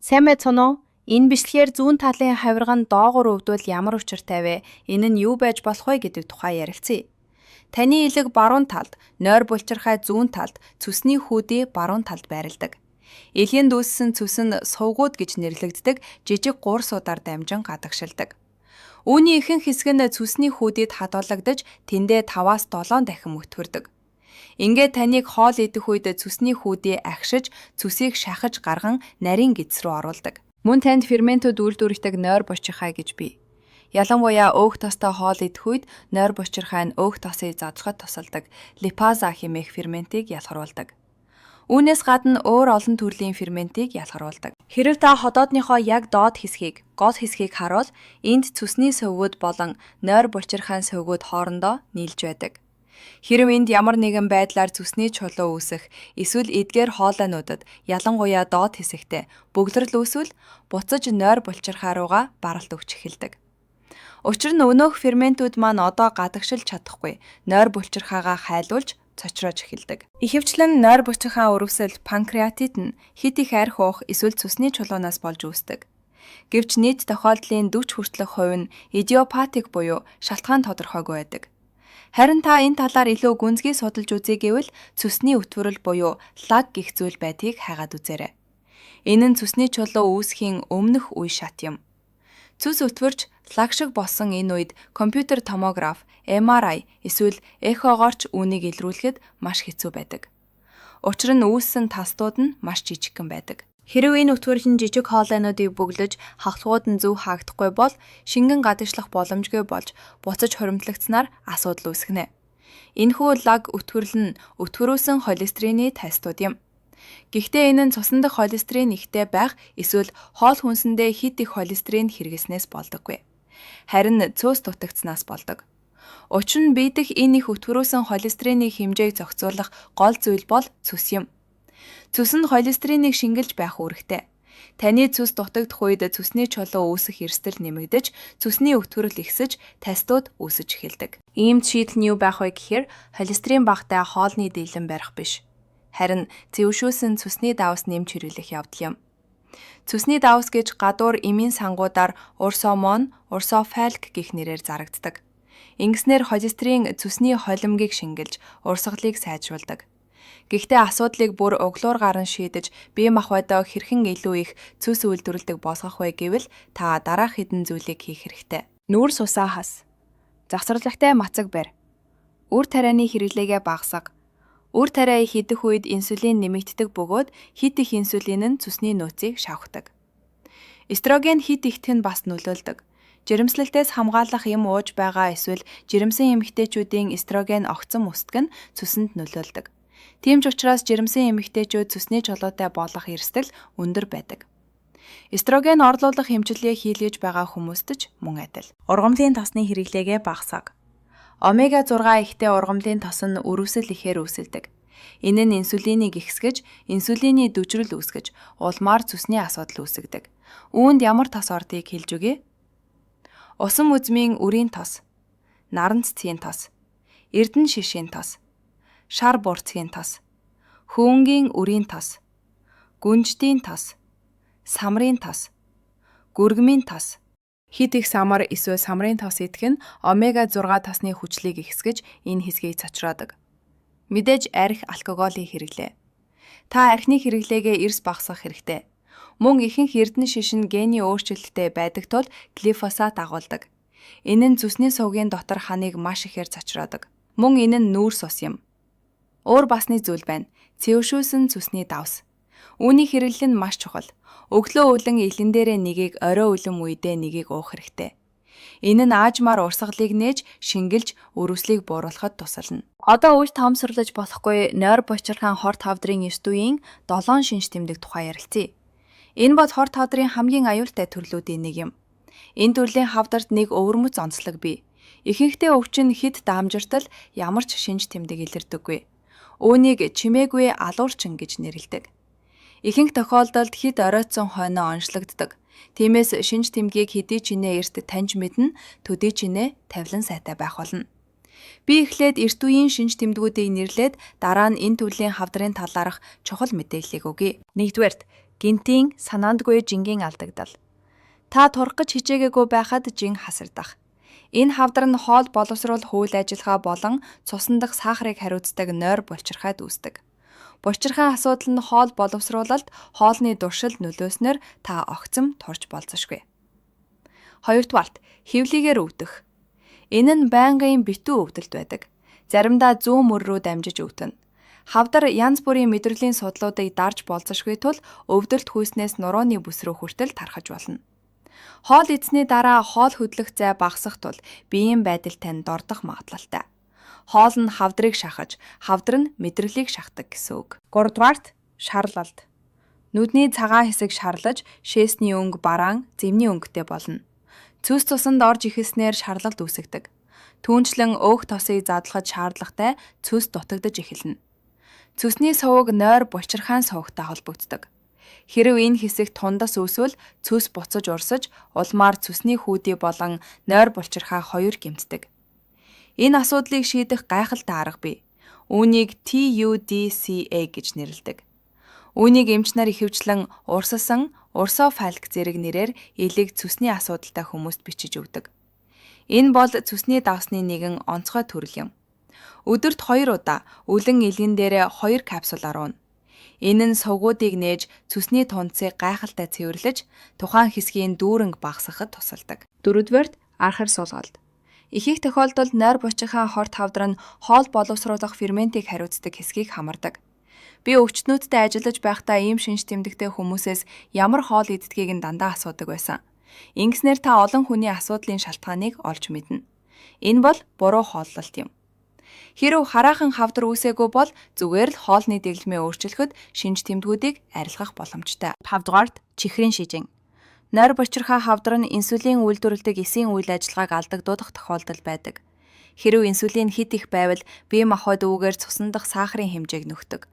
Сайн байцгаана уу? Энэ бичлэгээр зүүн талын хавирга нь доогуур өвдвөл ямар учиртай вэ? Энэ нь юу байж болох вэ гэдэг тухай ярилцъя. Таны илэг баруун талд, нойр булчирхай зүүн талд, цүсний хүүдээ баруун талд байрладаг. Элийн дүүссэн цүс нь сувгууд гэж нэрлэгддэг жижиг гуурсуудаар дамжин гадагшилдаг. Үүний ихэнх хэсэг нь цүсний хүүдэд хадгалагдаж тэндээ 5-7 дахин мөтгөрдөг. Ингээд таныг хоол идэх үед цүсний хүүдээ агшиж, цүсийг шахаж гарган нарийн гидс рүү оруулдаг. Мөн танд ферментүүд үйлдвэрлэдэг нойр булчирхай гэж бий. Ялангуяа өөх тостой хоол идэх үед нойр булчирхай нь өөх тосыг задлахад тусалдаг липаза хэмээх ферментийг ялгаруулдаг. Үүнээс гадна өөр олон төрлийн ферментийг ялгаруулдаг. Хэрэв та ходоодныхоо яг доод хэсгийг, гол хэсгийг харуул, энд цүсний сувгууд болон нойр булчирхайн сувгууд хоорондоо нийлж байдаг. Хэрэв энд ямар нэгэн байдлаар цүсний чулуу үүсэх, эсвэл эдгээр хоолойнуудад ялангуяа доод хэсэгтээ бөглөрөл үүсвэл буцаж нойр булчирхай руугаа баралт өгч эхэлдэг. Учир нь өнөөх ферментүүд маань одоо гадагшилж чадахгүй, нойр булчирхайгаа хайлуулж цочроож эхэлдэг. Ихэвчлэн нойр булчирхай өрөвсөл панкреатит нь хит их арх уух эсвэл цүсний чулуунаас болж үүсдэг. Гэвч нийт тохиолдлын 40 хүртэлх хувь нь идиопатик буюу шалтгаан тодорхойгүй байдаг. Харин та энэ талаар илүү гүнзгий судалж үзье гэвэл цүсний өтвөрл буюу лаг гэх зүйл байдгийг хайгаад үзээрэй. Энэ нь цүсний чулуу үүсхийн өмнөх үе шат юм. Цүс өтвөрч лаг шиг болсон энэ үед компьютер томограф, MRI эсвэл эхогоорч үүнийг илрүүлэхэд маш хэцүү байдаг. Учир нь үүссэн тастууд нь маш жижигхэн байдаг. Хэрэв энэ өтвөрлөн жижиг хоолойнуудыг бөглөж хавхлууд нь зөв хаагдахгүй бол шингэн гадагшлах боломжгүй болж буцаж хуримтлагдсанаар асуудал үүсгэнэ. Энэхүү лаг өтвөрлөл нь өтгөрөөсөн холестерины тестууд юм. Гэхдээ энэ нь цусан дах холестерин ихтэй байх эсвэл хоол хүнсэндээ хит их холестерин хэрэглэснээс болдоггүй. Харин цөс дутагдсанаас болдог. Учир нь бие дэх энэ их өтгөрөөсөн холестерины хэмжээг зохицуулах гол зүйл бол цүс юм. Цүс нь холестериныг шингэлж байх үүрэгтэй. Таны цүс дутагдах үед цүсний чулуу үүсэх эрсдэл нэмэгдэж, цүсний өтгөрөл ихсэж, тастууд үүсэж эхэлдэг. Иймд шийдэл нь юу байх вэ гэхээр холестерин багтай хоолны дийлэн барих биш. Харин зэвшүүлсэн цүсний давс нэмж хэрэглэх явдал юм. Цүсний давс гэж гадуур эмийн сангуудаар урсомон, урсофалк гэх нэрээр зарагддаг. Ингэснээр холестерин цүсний холимгийг шингэлж, урсгалыг сайжруулдаг. Гэхдээ асуудлыг бүр углуур гарan шийдэж, бие махбодоо хэрхэн илүү их цүс үйлдвэрлэдэг болгох вэ гэвэл та дараах хэдэн зүйлийг хийх хэрэгтэй. Нүүрс усаа хас. Завсарлагтай мацаг барь. Үр тарианы хэрэглээгээ багасга. Үр тариа их идэх үед инсулин нэмэгддэг бөгөөд хит их инсулин нь цүсний нөөцийг шавхдаг. Эстроген хит ихт нь бас нөлөөлдөг. Жирэмслэлтээс хамгаалах юм ууж байгаа эсвэл жирэмсэн эмэгтэйчүүдийн эстроген огцон өсдөг нь цүсэнд нөлөөлдөг. Тийм ч учраас жирэмсэн эмэгтэйчүүд цүсний чулуутай болох эрсдэл өндөр байдаг. Эстроген орлуулах хэмжлэгээ хийлгэж байгаа хүмүүст ч мөн адил. Ургамлын тосны хэрэглээгээ багасга. Омега 6 ихтэй ургамлын тос нь өрөвсөл ихээр үүсэлдэг. Энэ нь инсулинийг ихсгэж, инсулины дүжрэл үүсгэж, улмаар цүсний асуудал үүсгдэг. Үүнд ямар тос ордгийг хэлж өгье? Усан үзмийн үрийн тос, наран цэцгийн тос, эрдэнэ шишийн тос, шар бурцгийн тос, хөөнгийн үрийн тос, гүнждийн тос, самрын тос, гүргмийн тос. Хит их самар эсвэл самрын тос идэх нь омега 6 тосны хүчлийг ихсгэж энэ хэсгийг цочроодог. Мэдээж арх алкоголын хэрэглээ. Та архины хэрэглээгээ эрс багасгах хэрэгтэй. Мөн ихэнх эрдэнэ шиш нь гений өөрчлөлттэй байдаг тул глифосат агуулдаг. Энэ нь цүсний сувгийн дотор ханыг маш ихээр цочроодог. Мөн энэ нь нүүрс ус юм. Өөр басны зүйл байна. Цэвшүүлсэн цүсний давс. Үүний хэрэглэл нь маш чухал. Өглөө өвлөн илэн дээрээ нэгийг орой үлэм үедээ нэгийг уух хэрэгтэй. Энэ нь аажмаар урсгалыг нээж, шингэлж, өрөвслийг бууруулахад тусална. Одоо үл таамсарлаж болохгүй нойр булчирхайн хорт хавдрын 9 үеийн 7 шинж тэмдэг тухай ярилцъя. Энэ бол хорт хавдрын хамгийн аюултай төрлүүдийн нэг юм. Энэ төрлийн хавдарт нэг өвөрмөц онцлог бий. Ихэнхдээ өвчин хэд даамжиртал ямар ч шинж тэмдэг илэрдэггүй. Үүнийг чимээгүй алуурчин гэж нэрлэдэг. Ихэнх тохиолдолд хэд оройтсон хойноо онцлогддог. Тиймээс шинж тэмдгийг хэдий чинээ эрт таньж мэднэ, төдий чинээ тавилан сайтай байх болно. Би эхлээд эрт үеийн шинж тэмдгүүдийг нэрлээд дараа нь энэ төрлийн хавдрын талаарх чухал мэдээллийг өгье. Нэгдүгээрт гинтийн санаандгүй жингийн алдагдал. Та турах гэж хичээгээгүй байхад жин хасардах. Энэ хавдар нь хоол боловсруул хууль ажиллагаа болон цусан дахь сахарыг хариуцдаг нойр булчирхайд үүсдэг. Булчирхайн асуудал нь хоол боловсруулалт, хоолны дуршил нөлөөснөр та огцом турж болзошгүй. Хоёрдугаарт хевлийгээр өвдөх. Энэ нь байнгын битүү өвдөлт байдаг. Заримдаа зүүн мөр рүү дамжиж өвдөнө. Хавдар янз бүрийн мэдрэлийн судлуудыг дарж болзошгүй тул өвдөлт хүйснээс нурууны бүс рүү хүртэл тархаж болно. Хоол идсний дараа хоол хөдлөх зай багасах тул биеийн байдал тань дордох магадлалтай. Хоол нь хавдрыг шахаж, хавдар нь мэдрэлийг шахдаг гэсэн үг. 3-дугаарт шарлалт. Нүдний цагаан хэсэг шарлаж, шээсний өнгө бараан, зэвний өнгөтэй болно. Цүс цусанд орж ихэснээр шарлалт үүсгдэг. Түүнчлэн өөх тосыг задлахад шаардлагатай цүс дутагдж эхэлнэ. Цүсний суваг нойр булчирхайн сувагтай холбогддог. Хэрэв энэ хэсэг тундас үүсвэл цүс буцаж урсаж, улмаар цүсний хүүдий болон нойр булчирхай хоёр гэмтдэг. Энэ асуудлыг шийдэх гайхалтай арга бий. Үүнийг TUDCA гэж нэрлэдэг. Үүнийг эмчнэр ихэвчлэн урсалсан урсофалк зэрэг нэрээр элэг цүсний асуудалтай хүмүүст бичиж өгдөг. Энэ бол цүсний давсны нэгэн онцгой төрөл юм. Өдөрт 2 удаа үлэн илгэн дээрээ 2 капсул аруун. Энэ нь сувгуудыг нээж цүсний тунцыг гайхалтай цэвэрлэж, тухайн хэсгийн дүүрэнг багасгахад тусалдаг. 4-дүгээрт архар суулгалт. Ихэнх тохиолдолд нойр булчирхайн хорт хавдар нь хоол боловсруулах ферментийг хариуцдаг хэсгийг хамардаг. Би өвчтнүүдтэй ажиллаж байхдаа ийм шинж тэмдэгтэй хүмүүсээс ямар хоол иддгийг нь дандаа асуудаг байсан. Ингэснээр та олон хүний асуудлын шалтгааныг олж мэднэ. Энэ бол буруу хооллолт юм. Хэрэв хараахан хавдар үүсээгүй бол зүгээр л хоолны дэглэмээ өөрчлөхөд шинж тэмдгүүдийг арилгах боломжтой. 5-дугаарт чихрийн шижин. Нойр булчирхай хавдар нь инсулин үйлдвэрлэдэг эсийн үйл ажиллагааг алдагдуулах тохиолдол байдаг. Хэрэв инсулин хит их байвал бие махбод үүгээр цусан дахь сахарын хэмжээг нөхдөг.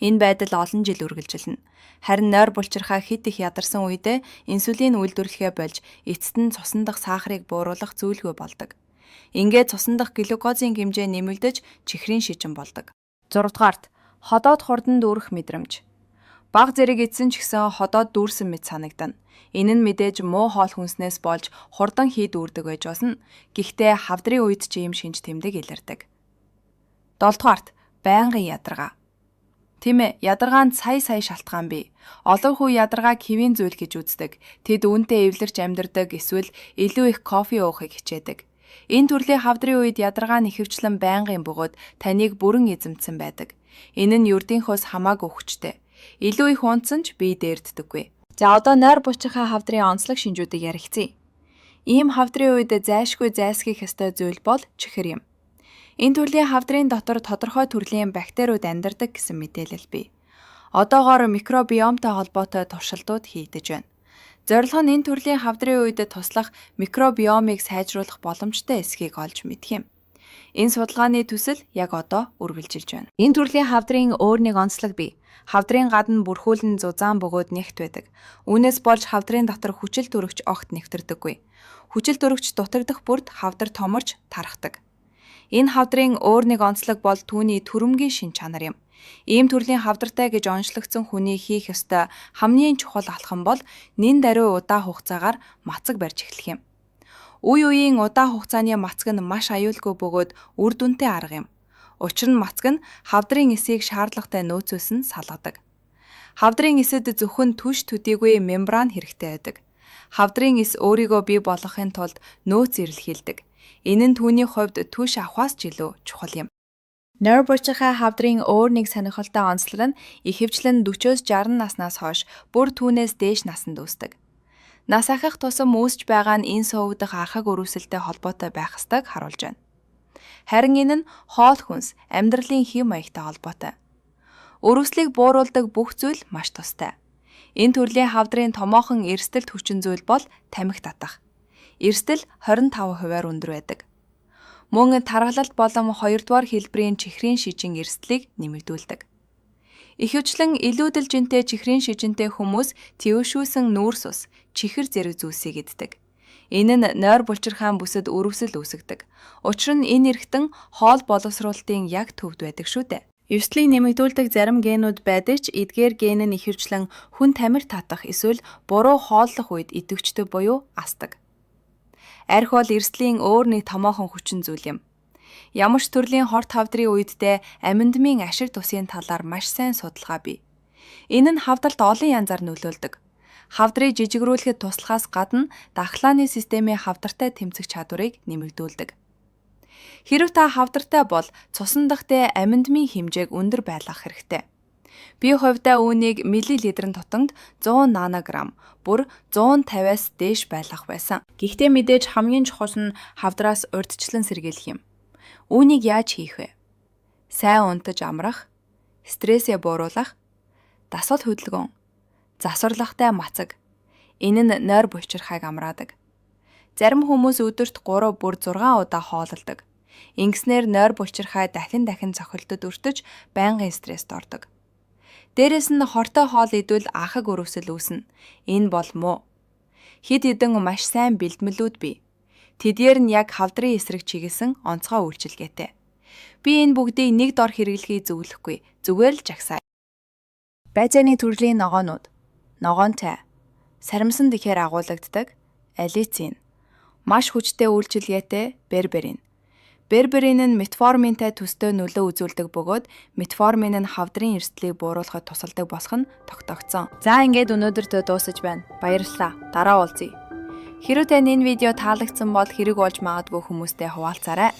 Энэ байдал олон жил үргэлжилнэ. Харин нойр булчирхай хит их ядарсан үедээ инсулин үйлдвэрлэхээ болж эцэст нь цусан дахь сахарыг бууруулах зүйлгүй болдог. Ингээд цусан дахь глюкозын хэмжээ нэмэгдэж чихрийн шижин болдог. 6-дугаарт ходоод хурдан дүүрэх мэдрэмж. Баг зэрэг идсэн ч гэсэн ходоод дүүрсэн мэт санагдана. Энэ нь мэдээж муу хоол хүнснээс болж хурдан хий дүүрдэг байж болно. Гэхдээ хавдрын үед ч ийм шинж тэмдэг илэрдэг. 7-дугаарт байнгын ядаргаа. Тийм ээ, ядаргаанд сая шалтгаан бий. Олон хүн ядаргааг хэвийн зүйл гэж үздэг. Тэд үүнтэй эвлэрч амьдардаг, эсвэл илүү их кофе уухыг хичээдэг. Энэ төрлийн хавдрын үед ядаргаа нь ихэвчлэн байнгын бөгөөд таныг бүрэн эзэмдсэн байдаг. Энэ нь ердийнхөөс хамаагүй хүчтэй. Илүү их унтсан ч бие дээрддэггүй. За одоо нойр булчирхай хавдрын онцлог шинжүүдийг ярилцъя. Ийм хавдрын үед зайлшгүй зайлсхийх ёстой зүйл бол чихэр юм. Энэ төрлийн хавдрын дотор тодорхой төрлийн бактериуд амьдардаг гэсэн мэдээлэл бий. Одоогоор микробиомтой холбоотой туршилтууд хийгдэж байна. Зорилго нь энэ төрлийн хавдрын үед туслах микробиомыг сайжруулах боломжтой эсхийг олж мэдэх юм. Энэ судалгааны төсөл яг одоо үргэлжилж байна. Энэ төрлийн хавдрын өөр нэг онцлог бий. Хавдрын гадна бүрхүүлэн зузаан бөгөөд нэгт байдаг. Үүнээс болж хавдрын дотор хүчил төрөгч огт нэвтэрдэггүй. Хүчил төрөгч дутагдах бүрд хавдар томорч тархдаг. Энэ хавдрын өөр нэг онцлог бол түүний түрэмгийн шин чанар юм. Ийм төрлийн хавдартай гэж онцлогдсон хүний хийх ёстой хамгийн чухал алхам бол нэн даруй удаа хугацаагаар мацаг барьж эхлэх юм. Үе үеийн удаа хугацааны мацаг нь маш аюулгүй бөгөөд үр дүнтэй арга юм. Учир нь мацаг нь хавдрын эсийг шаардлагатай нөөцөөс нь салгадаг. Хавдрын эсэд зөвхөн түш төдийгүй мембран хэрэгтэй байдаг. Хавдрын эс өөрийгөө бий болгохын тулд нөөц ирэлхийлдэг. Энэ нь түүний хувьд түш авахаас ч илүү чухал юм. Нойр булчирхай хавдрын өөр нэг сонирхолтой онцлог нь ихэвчлэн 40-60 наснаас хойш бүр түүнээс дээш насанд үүсдэг. Нас ахих тусам үүсч байгаа нь энэ суваг дахь архаг өрөвсөлтэй холбоотой байх ёстойг харуулж байна. Харин энэ нь хоол хүнс, амьдралын хэв маягтай холбоотой. Өрөвслийг бууруулдаг бүх зүйл маш тустай. Энэ төрлийн хавдрын томоохон эрсдэлт хүчин зүйл бол тамхи татах. Эрсдэл 25%-аар өндөр байдаг. Мөн тархалт болон 2-дугаар хэлбэрийн чихрийн шижин эрсдлийг нэмэгдүүлдэг. Ихэвчлэн илүүдэл жинтэй чихрийн шижинтэй хүмүүс төвшүүлсэн нүүрс ус, чихэр зэрэг зүйлсийг иддэг. Энэ нь нойр булчирхайн бүсэд өрөвсөл үүсгдэг. Учир нь энэ эргэтэн хоол боловсруулалтын яг төвд байдаг шүү дээ. Эвслийг нэмэгдүүлдэг зарим генүүд байдаг ч эдгээр ген нь ихэвчлэн хүн тамхи татах эсвэл буруу хооллох үед идэвхждэг буюу асдаг. Архи бол эрсдлийн өөр нэг томоохон хүчин зүйл юм. Ямар ч төрлийн хорт хавдрын үедээ аминдмын ашиг тусын талаар маш сайн судалгаа бий. Энэ нь хавдалд олон янзаар нөлөөлдөг. Хавдрыг жижигрүүлэхэд туслахаас гадна дахлааны системийн хавдартай тэмцэх чадварыг нэмэгдүүлдэг. Хэрэв та хавдартай бол цусан дахь аминдмын хэмжээг өндөр байлгах хэрэгтэй. Би хувьдаа үүнийг миллилитрын тутамд 100 нанограмм, бүр 150-аас дээш байлгах байсан. Гэхдээ мэдээж хамгийн чухал нь хавдраас урьдчилан сэргийлэх юм. Үүнийг яаж хийх вэ? Сайн унтаж амрах, стрессээ бууруулах, дасгал хөдөлгөөн, завсарлагтай мацаг. Энэ нь нойр булчирхайг амраадаг. Зарим хүмүүс өдөрт 3 бүр 6 удаа хоололдог. Ингэснээр нойр булчирхай дахин цохилтод өртөж байнгын стресст ордог. Дээрээс нь хортой хоол идвэл анхаг өрөвсөл үүснэ. Энэ бол муу. Хэд хэдэн маш сайн бэлтгэлүүд бий. Тэдгээр нь яг хавдрын эсрэг чиглэсэн онцгой үйлчилгээтэй. Би энэ бүгдийг нэг дор хэрэглэхийг зөвлөхгүй, зүгээр л жагсаа. Байцааны төрлийн ногоонууд. Ногоонтой. Сарамсанд ихээр агуулгаддаг алицин. Маш хүчтэй үйлчилгээтэй берберин. Берберин нь метформинтай төстэй нөлөө үзүүлдэг бөгөөд метформин нь хавдрын эрсдлийг бууруулахад тусалдаг болох нь тогтогдсон. За ингээд өнөөдөртөө дуусаж байна. Баярлалаа. Дараа уулзъя. Хэрэв танд энэ видео таалагдсан бол хэрэг болж магадгүй хүмүүстэй хуваалцаарай.